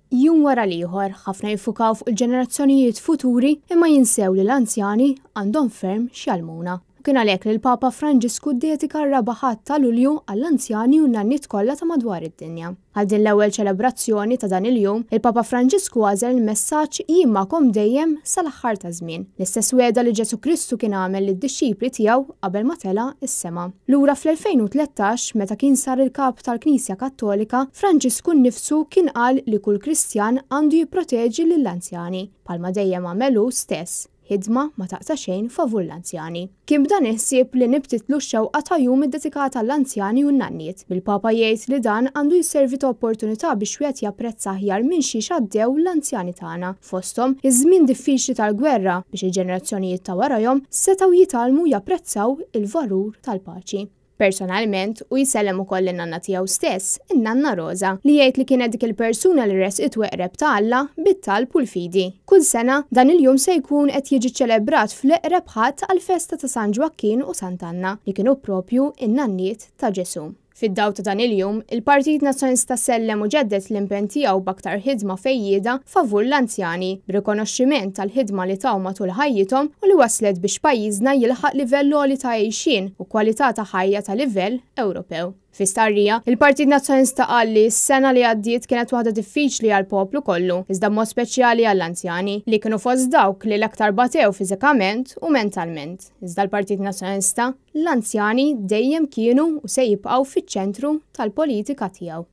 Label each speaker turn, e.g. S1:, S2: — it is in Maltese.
S1: Jum wara l-ieħor, ħafna jiffukaw fuq il-ġenerazzjonijiet futuri imma jinsew li l-anzjani għandhom ferm x'jalmuna. U kien għalhekk li l-Papa Franġisku ddedika r-rabaħat ta' Lulju għall-anzjani u n-nanniet kollha ta' madwar id-dinja. Għal din l-ewwel ċelebrazzjoni ta' dan il-jum, il-Papa Franġisku għażel il-messaġġ jien magħkom dejjem sal-aħħar ta' żmien. L-istess wegħda li Ġesu Kristu kien għamel lid-dixxipli tiegħu qabel ma tela is-sema. Lura fl-2013 meta kien sar il-kap tal-Knisja Kattolika, Franġisku nnifsu kien qal li kull Kristjan għandu jipproteġi lill-anzjani, bħalma dejjem għamelu stess. Ħidma ma taqta' xejn favur l-anzjani. Kien b'dan iħsieb li nibtitlu x-xewqa ta' jum iddedikata għall-anzjani u n-nanniet. Bil-Papa jgħid li dan għandu jisservi ta' opportunità biex wieħed japprezza aħjar minn xi xaddew l-anzjani tagħna. Fosthom iż-żmien diffiċli tal-gwerra biex il-ġenerazzjonijiet ta' warahom setgħu jitalmu japprezzaw il-valur tal-paċi. Personalment, u jisellem ukoll in-nanna tiegħu stess, in-nanna Rosa, li jgħid li kienet dik il-persuna li resqit weqreb ta' Alla bit-talb u l-fidi. Kull sena dan il-jum se jkun qed jiġi ċelebrat fl-eqreb ħadd għall-festa ta' San Ġwakkien u Sant'Anna li kienu propju in-nanniet ta' Ġesu. Fid-daw ta' dan il-jum, il-Partit Nazzjonista sellem u ġeddet l-impenn tiegħu b'aktar ħidma fejjieda favur l-anzjani b'rikonoxximent tal-ħidma li taw matul ħajjithom u li waslet biex pajjiżna jilħaq livell għoli ta' għejxin u kwalità ta' ħajja ta' livell Ewropew. Fi starrija, il-Partit Nazzjonista qal li s-sena li għaddiet kienet waħda diffiċli għall-poplu kollu, iżda mod speċjali għall-anzjani li kienu fost dawk li l-aktar batew fiżikament u mentalment. Iżda l-Partit Nazzjonista, l-anzjani dejjem kienu u se jibqgħu fiċ-ċentru tal-politika tiegħu.